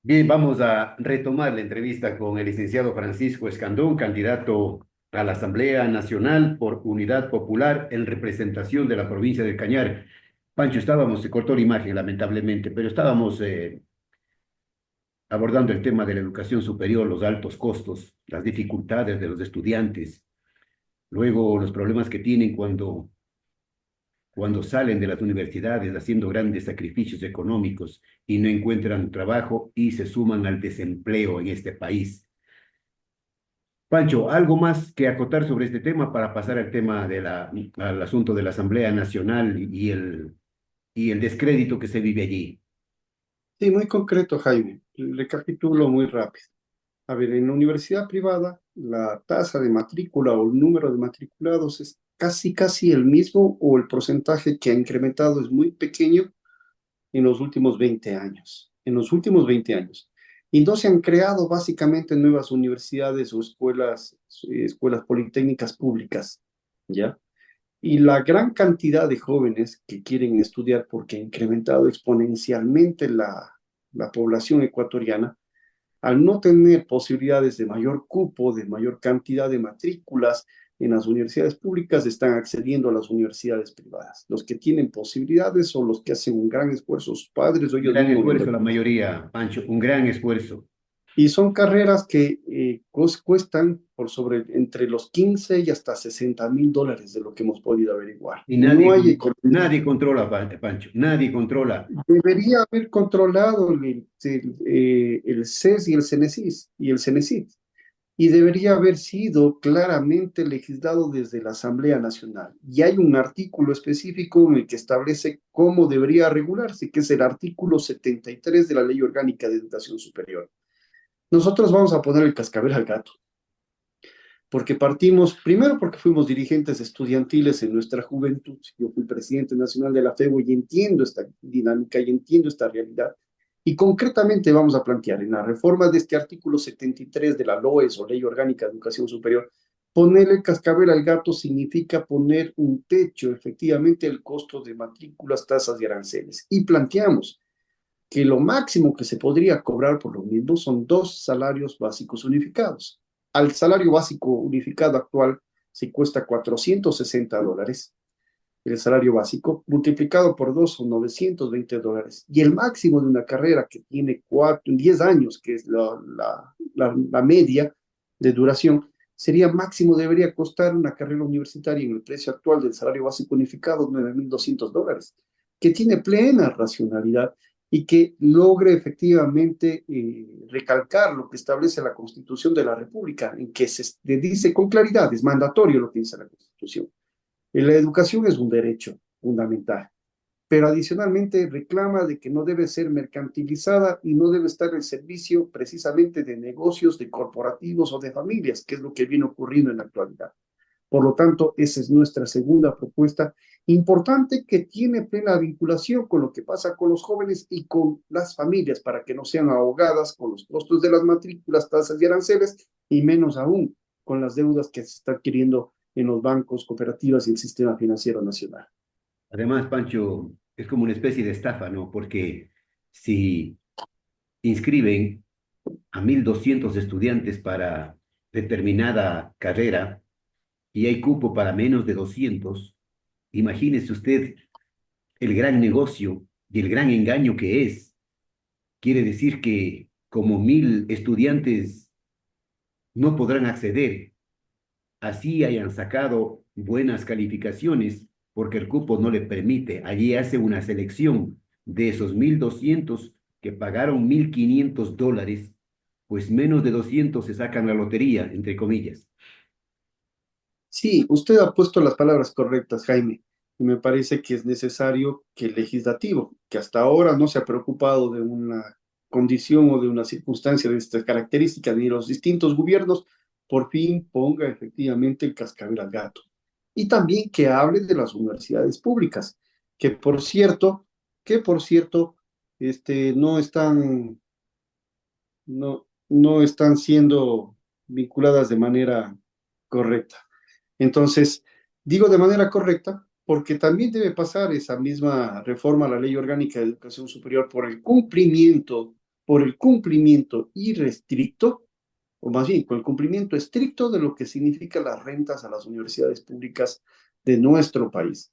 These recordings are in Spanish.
Bien, vamos a retomar la entrevista con el licenciado Francisco Escandón, candidato a la Asamblea Nacional por Unidad Popular en representación de la provincia del Cañar. Pancho, se cortó la imagen lamentablemente, pero estábamos abordando el tema de la educación superior, los altos costos, las dificultades de los estudiantes, luego los problemas que tienen cuando salen de las universidades haciendo grandes sacrificios económicos y no encuentran trabajo y se suman al desempleo en este país. Pancho, ¿algo más que acotar sobre este tema para pasar al tema al asunto de la Asamblea Nacional y el descrédito que se vive allí? Sí, muy concreto, Jaime. Recapitulo muy rápido. A ver, en la universidad privada, la tasa de matrícula o el número de matriculados es casi el mismo o el porcentaje que ha incrementado es muy pequeño en los últimos 20 años. En los últimos 20 años. Y no se han creado básicamente nuevas universidades o escuelas politécnicas públicas, ¿ya? Y la gran cantidad de jóvenes que quieren estudiar porque ha incrementado exponencialmente la población ecuatoriana, al no tener posibilidades de mayor cupo, de mayor cantidad de matrículas en las universidades públicas, están accediendo a las universidades privadas. Los que tienen posibilidades son los que hacen un gran esfuerzo, sus padres o Un ellos gran mismos. esfuerzo, la mayoría, Pancho, un gran esfuerzo. Y son carreras que cuestan por sobre entre los 15 y hasta $60.000 de lo que hemos podido averiguar. Y No hay economía. nadie controla, Pancho, nadie controla. Debería haber controlado el CES y el CENESIS y el CENESID. Y debería haber sido claramente legislado desde la Asamblea Nacional. Y hay un artículo específico en el que establece cómo debería regularse, que es el artículo 73 de la Ley Orgánica de Educación Superior. Nosotros vamos a poner el cascabel al gato, porque partimos, primero porque fuimos dirigentes estudiantiles en nuestra juventud. Yo fui presidente nacional de la FEU y entiendo esta dinámica y entiendo esta realidad. Y concretamente vamos a plantear en la reforma de este artículo 73 de la LOES o Ley Orgánica de Educación Superior, ponerle el cascabel al gato significa poner un techo efectivamente al costo de matrículas, tasas y aranceles. Y planteamos que lo máximo que se podría cobrar por lo mismo son 2 salarios básicos unificados. Al salario básico unificado actual se cuesta $460. El salario básico multiplicado por 2 son $920. Y el máximo de una carrera que tiene 10 años, que es la media de duración, sería máximo, debería costar una carrera universitaria en el precio actual del salario básico unificado $9.200, que tiene plena racionalidad y que logre efectivamente recalcar lo que establece la Constitución de la República, en que se dice con claridad, es mandatorio lo que dice la Constitución. La educación es un derecho fundamental, pero adicionalmente reclama de que no debe ser mercantilizada y no debe estar al servicio precisamente de negocios, de corporativos o de familias, que es lo que viene ocurriendo en la actualidad. Por lo tanto, esa es nuestra segunda propuesta importante que tiene plena vinculación con lo que pasa con los jóvenes y con las familias para que no sean ahogadas con los costos de las matrículas, tasas y aranceles y menos aún con las deudas que se están adquiriendo en los bancos, cooperativas y el sistema financiero nacional. Además, Pancho, es como una especie de estafa, ¿no? Porque si inscriben a 1.200 estudiantes para determinada carrera y hay cupo para menos de 200, imagínese usted el gran negocio y el gran engaño que es. Quiere decir que como 1.000 estudiantes no podrán acceder, así hayan sacado buenas calificaciones, porque el cupo no le permite. Allí hace una selección de esos 1.200 que pagaron $1.500, pues menos de 200 se sacan la lotería, entre comillas. Sí, usted ha puesto las palabras correctas, Jaime, y me parece que es necesario que el legislativo, que hasta ahora no se ha preocupado de una condición o de una circunstancia de estas características ni los distintos gobiernos, por fin ponga efectivamente el cascabel al gato. Y también que hable de las universidades públicas, que por cierto, que por cierto, no están, no están siendo vinculadas de manera correcta. Entonces, digo de manera correcta porque también debe pasar esa misma reforma a la Ley Orgánica de Educación Superior por el cumplimiento por el cumplimiento irrestricto, o más bien con el cumplimiento estricto de lo que significa las rentas a las universidades públicas de nuestro país.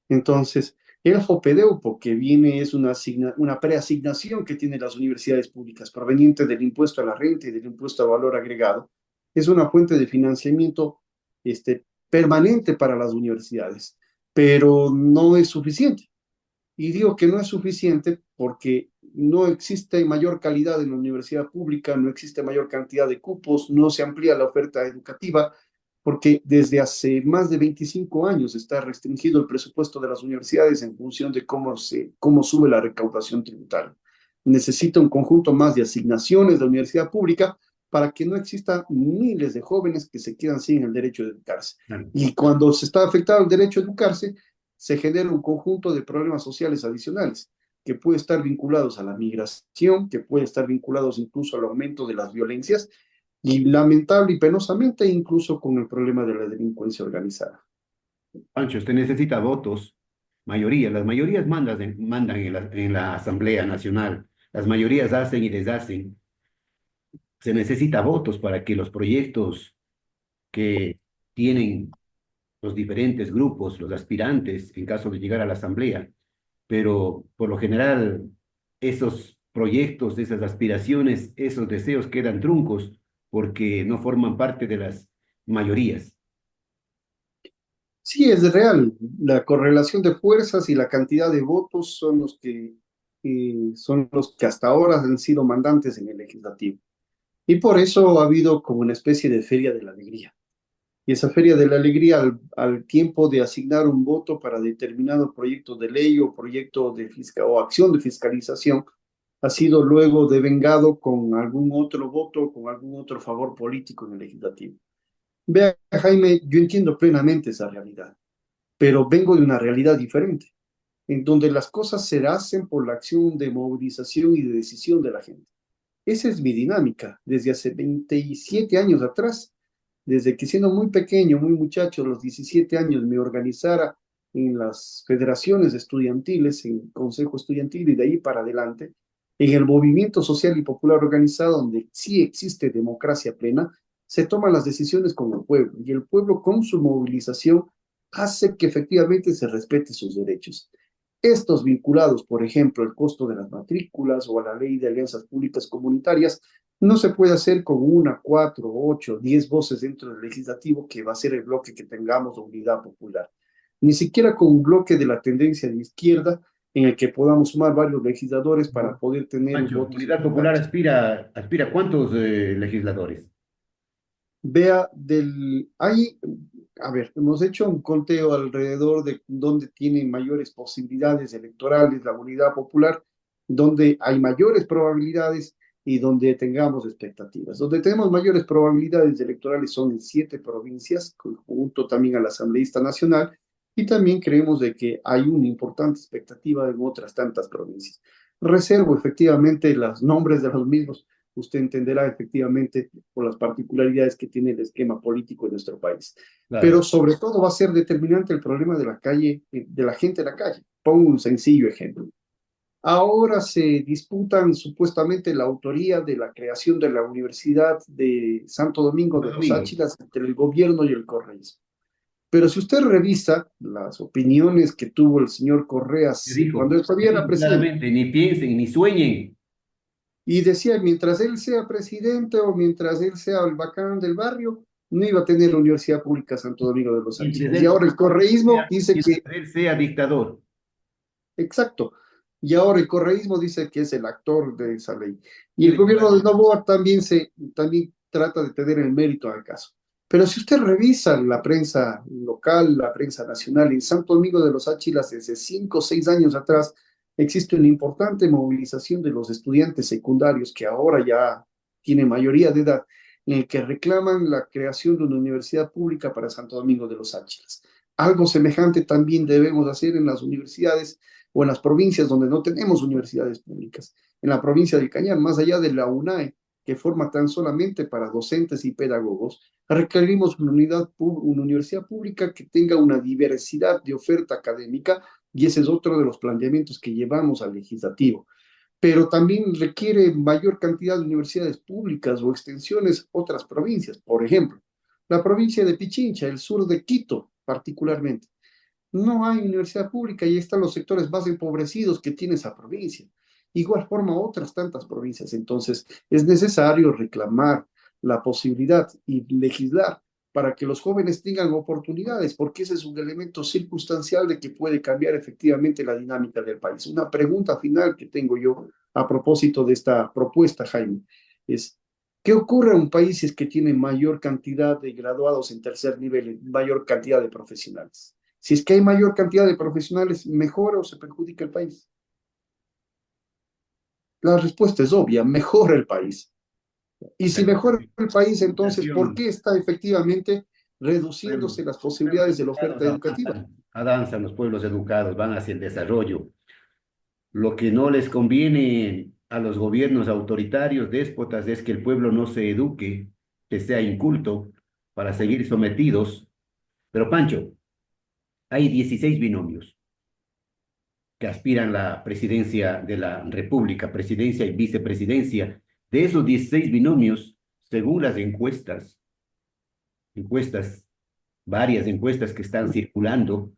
Entonces, el FOPEDEUPO, que viene, es una preasignación que tienen las universidades públicas proveniente del impuesto a la renta y del impuesto al valor agregado, es una fuente de financiamiento permanente para las universidades, pero no es suficiente. Y digo que no es suficiente porque no existe mayor calidad en la universidad pública, no existe mayor cantidad de cupos, no se amplía la oferta educativa, porque desde hace más de 25 años está restringido el presupuesto de las universidades en función de cómo sube la recaudación tributaria. Necesita un conjunto más de asignaciones de la universidad pública para que no existan miles de jóvenes que se quedan sin el derecho de educarse. Claro. Y cuando se está afectado el derecho a educarse, se genera un conjunto de problemas sociales adicionales que puede estar vinculados a la migración, que puede estar vinculados incluso al aumento de las violencias y lamentable y penosamente incluso con el problema de la delincuencia organizada. Pancho, usted necesita votos, mayoría. Las mayorías mandan en la Asamblea Nacional. Las mayorías hacen y deshacen. Se necesita votos para que los proyectos que tienen los diferentes grupos, los aspirantes, en caso de llegar a la Asamblea, pero por lo general esos proyectos, esas aspiraciones, esos deseos quedan truncos porque no forman parte de las mayorías. Sí, es real. La correlación de fuerzas y la cantidad de votos son los que hasta ahora han sido mandantes en el legislativo. Y por eso ha habido como una especie de feria de la alegría. Y esa feria de la alegría, al tiempo de asignar un voto para determinado proyecto de ley o proyecto de o acción de fiscalización, ha sido luego devengado con algún otro voto, con algún otro favor político en el legislativo. Vea, Jaime, yo entiendo plenamente esa realidad, pero vengo de una realidad diferente, en donde las cosas se hacen por la acción de movilización y de decisión de la gente. Esa es mi dinámica desde hace 27 años atrás, desde que siendo muy pequeño, muy muchacho, a los 17 años me organizara en las federaciones estudiantiles, en el consejo estudiantil y de ahí para adelante, en el movimiento social y popular organizado donde sí existe democracia plena, se toman las decisiones con el pueblo y el pueblo con su movilización hace que efectivamente se respete sus derechos. Estos vinculados, por ejemplo, al costo de las matrículas o a la ley de alianzas públicas comunitarias, no se puede hacer con una, cuatro, ocho, 10 voces dentro del legislativo que va a ser el bloque que tengamos de unidad popular. Ni siquiera con un bloque de la tendencia de izquierda en el que podamos sumar varios legisladores para poder tener Pancho, votos Unidad Popular importantes. aspira a ¿cuántos legisladores? Vea, a ver, hemos hecho un conteo alrededor de dónde tiene mayores posibilidades electorales la unidad popular, donde hay mayores probabilidades y donde tengamos expectativas. Donde tenemos mayores probabilidades electorales son en 7 provincias, junto también a la asambleísta nacional, y también creemos de que hay una importante expectativa en otras tantas provincias. Reservo efectivamente los nombres de los mismos, usted entenderá efectivamente por las particularidades que tiene el esquema político de nuestro país. Claro. Pero sobre todo va a ser determinante el problema de la calle, de la gente en la calle. Pongo un sencillo ejemplo. Ahora se disputan supuestamente la autoría de la creación de la Universidad de Santo Domingo Santo de los Domingo, Áchilas entre el gobierno y el correísmo. Pero si usted revisa las opiniones que tuvo el señor Correas cuando él que todavía era dijo presidente, claramente, ni piensen, ni sueñen. y decía, mientras él sea presidente o mientras él sea el bacán del barrio, no iba a tener la Universidad Pública Santo Domingo de los Mientras Áchilas. Y él ahora el correísmo dice mientras que, él sea dictador. exacto, y ahora el correísmo dice que es el actor de esa ley. Y el Tiene que gobierno de ver. Novoa también trata de tener el mérito al caso. Pero si usted revisa la prensa local, la prensa nacional, en Santo Domingo de los Áchilas, desde 5 o 6 años atrás, existe una importante movilización de los estudiantes secundarios que ahora ya tienen mayoría de edad, en el que reclaman la creación de una universidad pública para Santo Domingo de los Áchilas. Algo semejante también debemos hacer en las universidades o en las provincias donde no tenemos universidades públicas. En la provincia de Cañar, más allá de la UNAE, que forma tan solamente para docentes y pedagogos, requerimos una universidad pública que tenga una diversidad de oferta académica y ese es otro de los planteamientos que llevamos al legislativo. pero también requiere mayor cantidad de universidades públicas o extensiones otras provincias. Por ejemplo, la provincia de Pichincha, el sur de Quito particularmente. No hay universidad pública y están los sectores más empobrecidos que tiene esa provincia. Igual forma otras tantas provincias. Entonces, es necesario reclamar la posibilidad y legislar para que los jóvenes tengan oportunidades, porque ese es un elemento circunstancial de que puede cambiar efectivamente la dinámica del país. Una pregunta final que tengo yo a propósito de esta propuesta, Jaime, es, ¿qué ocurre en un país si es que tiene mayor cantidad de graduados en tercer nivel, mayor cantidad de profesionales? Si es que hay mayor cantidad de profesionales, ¿mejora o se perjudica el país? La respuesta es obvia, mejora el país. Y La si mejora el país, entonces, ¿por educación, qué está efectivamente pueblos, reduciéndose las pueblos posibilidades de la educados oferta educativa? avanzan, los pueblos educados van hacia el desarrollo. Lo que no les conviene a los gobiernos autoritarios, déspotas, es que el pueblo no se eduque, que sea inculto para seguir sometidos. Pero Pancho, hay 16 binomios que aspiran a la presidencia de la República, presidencia y vicepresidencia. De esos 16 binomios, según las encuestas, varias encuestas que están circulando,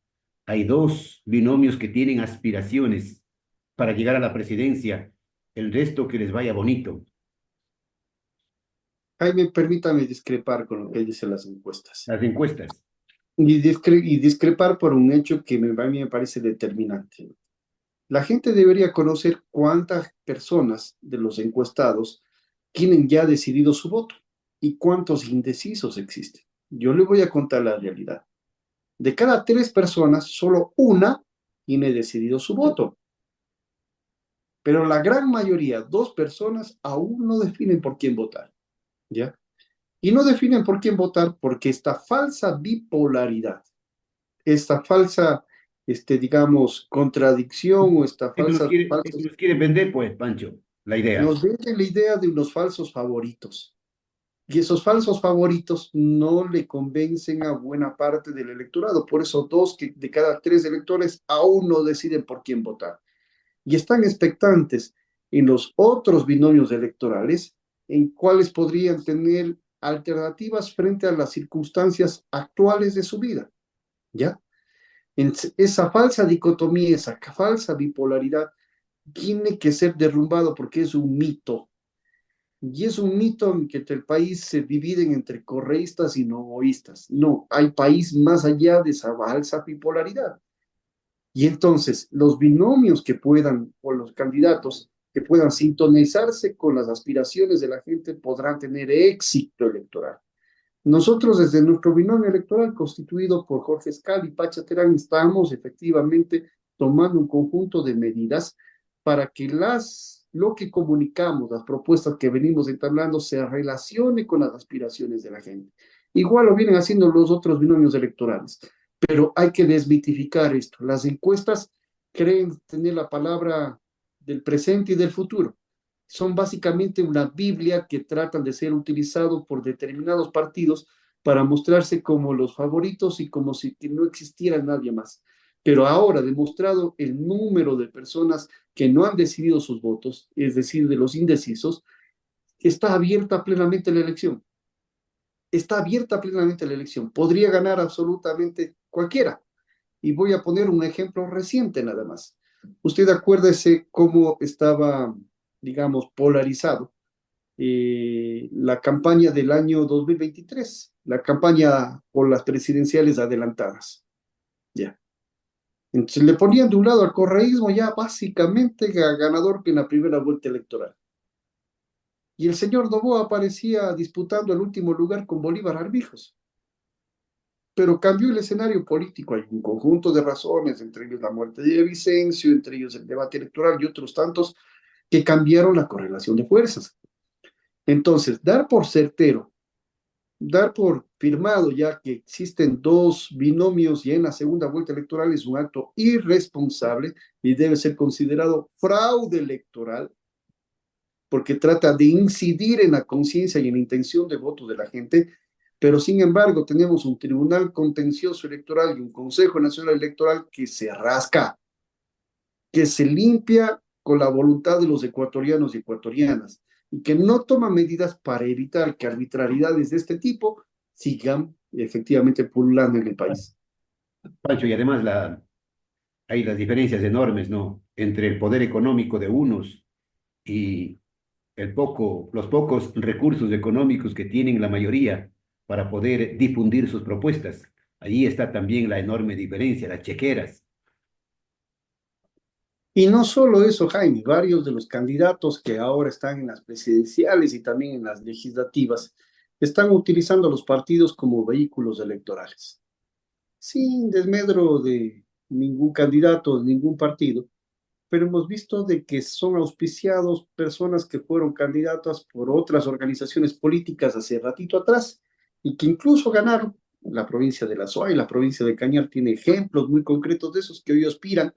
hay dos binomios que tienen aspiraciones para llegar a la presidencia, el resto que les vaya bonito. Jaime, permítame discrepar con lo que dicen las encuestas. Las encuestas. Y discrepar por un hecho que a mí me parece determinante. La gente debería conocer cuántas personas de los encuestados tienen ya decidido su voto y cuántos indecisos existen. Yo le voy a contar la realidad. De cada 3 personas, solo una tiene decidido su voto, pero la gran mayoría, 2 personas, aún no definen por quién votar, ¿ya? Y no definen por quién votar porque esta falsa bipolaridad, esta falsa, digamos, contradicción o esta Eso nos quiere vender, pues, Pancho, la idea. nos vende la idea de unos falsos favoritos. Y esos falsos favoritos no le convencen a buena parte del electorado. Por eso de cada 3 electores aún no deciden por quién votar. Y están expectantes en los otros binomios electorales en cuáles podrían tener alternativas frente a las circunstancias actuales de su vida. ¿Ya? Esa falsa dicotomía, esa falsa bipolaridad tiene que ser derrumbado porque es un mito. Y es un mito en que el país se dividen entre correístas y novoístas. No, hay país más allá de esa falsa bipolaridad. Y entonces los binomios que puedan, o los candidatos que puedan sintonizarse con las aspiraciones de la gente podrán tener éxito electoral. Nosotros desde nuestro binomio electoral constituido por Jorge Escal y Pacha Terán estamos efectivamente tomando un conjunto de medidas para que lo que comunicamos, las propuestas que venimos entablando se relacione con las aspiraciones de la gente. Igual lo vienen haciendo los otros binomios electorales, pero hay que desmitificar esto. Las encuestas creen tener la palabra del presente y del futuro. Son básicamente una Biblia que tratan de ser utilizado por determinados partidos para mostrarse como los favoritos y como si no existiera nadie más. Pero ahora, demostrado el número de personas que no han decidido sus votos, es decir, de los indecisos, está abierta plenamente la elección. Está abierta plenamente la elección. Podría ganar absolutamente cualquiera. Y voy a poner un ejemplo reciente nada más. Usted acuérdese cómo estaba, digamos, polarizado la campaña del año 2023, la campaña por las presidenciales adelantadas. Ya. Entonces le ponían de un lado al correísmo ya básicamente ganador que en la primera vuelta electoral. Y el señor Noboa aparecía disputando el último lugar con Bolívar Armijos. Pero cambió el escenario político. Hay un conjunto de razones, entre ellos la muerte de Vicencio, entre ellos el debate electoral y otros tantos que cambiaron la correlación de fuerzas. Entonces, dar por certero, dar por firmado ya que existen 2 binomios ya en la segunda vuelta electoral es un acto irresponsable y debe ser considerado fraude electoral porque trata de incidir en la conciencia y en la intención de voto de la gente, pero sin embargo tenemos un tribunal contencioso electoral y un Consejo Nacional Electoral que se rasca, que se limpia con la voluntad de los ecuatorianos y ecuatorianas y que no toma medidas para evitar que arbitrariedades de este tipo sigan efectivamente pululando en el país. Pancho, y además hay las diferencias enormes, ¿no? Entre el poder económico de unos y los pocos recursos económicos que tienen la mayoría para poder difundir sus propuestas. Allí está también la enorme diferencia, las chequeras. Y no solo eso, Jaime, varios de los candidatos que ahora están en las presidenciales y también en las legislativas están utilizando los partidos como vehículos electorales, sin desmedro de ningún candidato, de ningún partido, pero hemos visto de que son auspiciados personas que fueron candidatas por otras organizaciones políticas hace ratito atrás y que incluso ganaron. La provincia de La Suay, la provincia de Cañar tiene ejemplos muy concretos de esos que hoy aspiran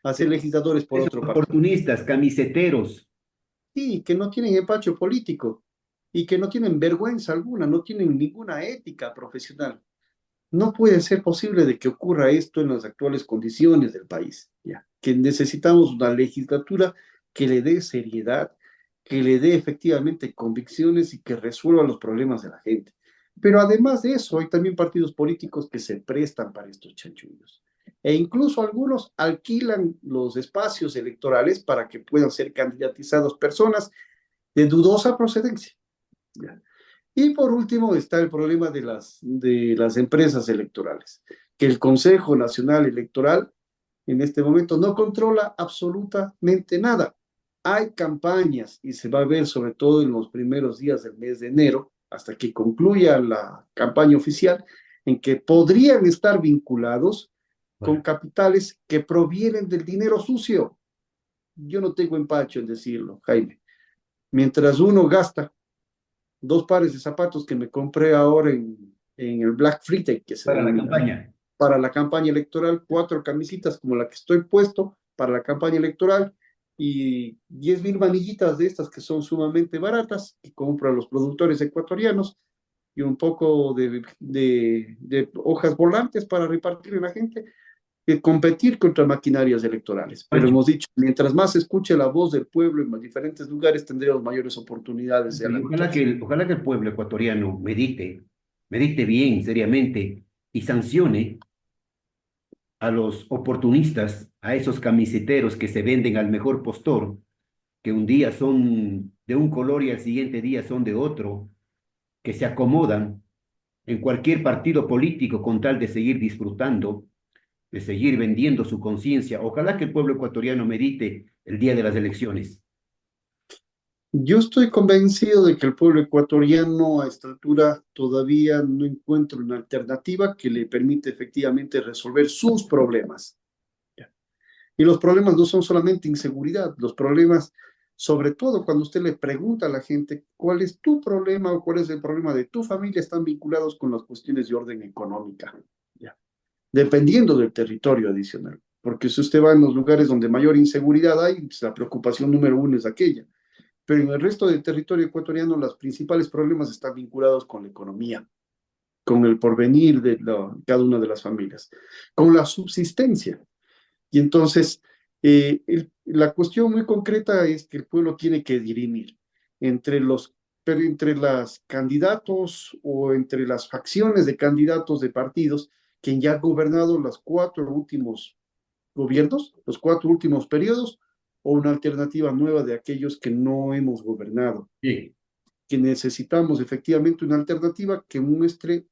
a ser legisladores por Esos otro partido. oportunistas, camiseteros. Sí, que no tienen empacho político y que no tienen vergüenza alguna, no tienen ninguna ética profesional. No puede ser posible de que ocurra esto en las actuales condiciones del país, ya, que necesitamos una legislatura que le dé seriedad, que le dé efectivamente convicciones y que resuelva los problemas de la gente. Pero además de eso, hay también partidos políticos que se prestan para estos chanchullos. E incluso algunos alquilan los espacios electorales para que puedan ser candidatizados personas de dudosa procedencia. ¿Ya? Y por último está el problema de las empresas electorales, que el Consejo Nacional Electoral en este momento no controla absolutamente nada. Hay campañas y se va a ver sobre todo en los primeros días del mes de enero, hasta que concluya la campaña oficial, en que podrían estar vinculados con Bueno, capitales que provienen del dinero sucio. Yo no tengo empacho en decirlo, Jaime. Mientras uno gasta dos pares de zapatos que me compré ahora en el Black Friday, que se para la denomina, campaña. para la campaña electoral, cuatro camisitas como la que estoy puesto para la campaña electoral y 10.000 manillitas de estas que son sumamente baratas, que compran los productores ecuatorianos y un poco de hojas volantes para repartir a la gente, competir contra maquinarias electorales. Pero Pancho, hemos dicho, mientras más se escuche la voz del pueblo en los diferentes lugares, tendremos mayores oportunidades de y la victoria. ojalá que el pueblo ecuatoriano medite bien, seriamente, y sancione a los oportunistas, a esos camiseteros que se venden al mejor postor, que un día son de un color y al siguiente día son de otro, que se acomodan en cualquier partido político con tal de seguir disfrutando, de seguir vendiendo su conciencia. Ojalá que el pueblo ecuatoriano medite el día de las elecciones. Yo estoy convencido de que el pueblo ecuatoriano a esta altura todavía no encuentra una alternativa que le permite efectivamente resolver sus problemas. Y los problemas no son solamente inseguridad, los problemas, sobre todo cuando usted le pregunta a la gente cuál es tu problema o cuál es el problema de tu familia, están vinculados con las cuestiones de orden económica, ¿ya? Dependiendo del territorio adicional. Porque si usted va en los lugares donde mayor inseguridad hay, pues la preocupación número uno es aquella. Pero en el resto del territorio ecuatoriano los principales problemas están vinculados con la economía, con el porvenir de cada una de las familias, con la subsistencia. Y entonces, la cuestión muy concreta es que el pueblo tiene que dirimir entre pero entre los candidatos o entre las facciones de candidatos de partidos que ya han gobernado los cuatro últimos gobiernos, los cuatro últimos periodos, o una alternativa nueva de aquellos que no hemos gobernado, Bien, que necesitamos efectivamente una alternativa que muestre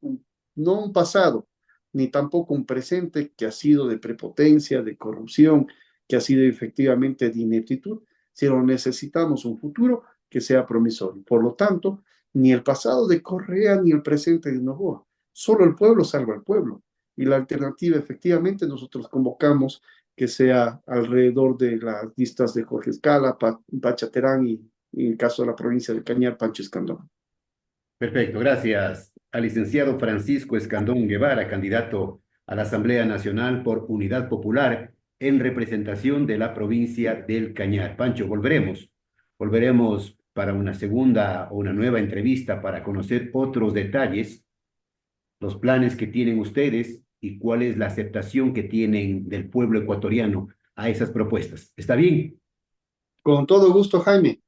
no un pasado, ni tampoco un presente que ha sido de prepotencia, de corrupción, que ha sido efectivamente de ineptitud, sino necesitamos un futuro que sea promisorio. Por lo tanto, ni el pasado de Correa ni el presente de Novoa, solo el pueblo salva al pueblo. Y la alternativa, efectivamente, nosotros convocamos que sea alrededor de las listas de Jorge Escala, Pacha Terán y en el caso de la provincia de Cañar, Pancho Escandón. perfecto. Gracias al licenciado Francisco Escandón Guevara, candidato a la Asamblea Nacional por Unidad Popular en representación de la provincia del Cañar. Pancho, volveremos para una segunda o una nueva entrevista para conocer otros detalles, los planes que tienen ustedes y cuál es la aceptación que tienen del pueblo ecuatoriano a esas propuestas. ¿Está bien? Con todo gusto, Jaime.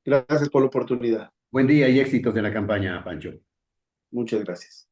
Gracias por la oportunidad. Buen día y éxitos en la campaña, Pancho. Muchas gracias.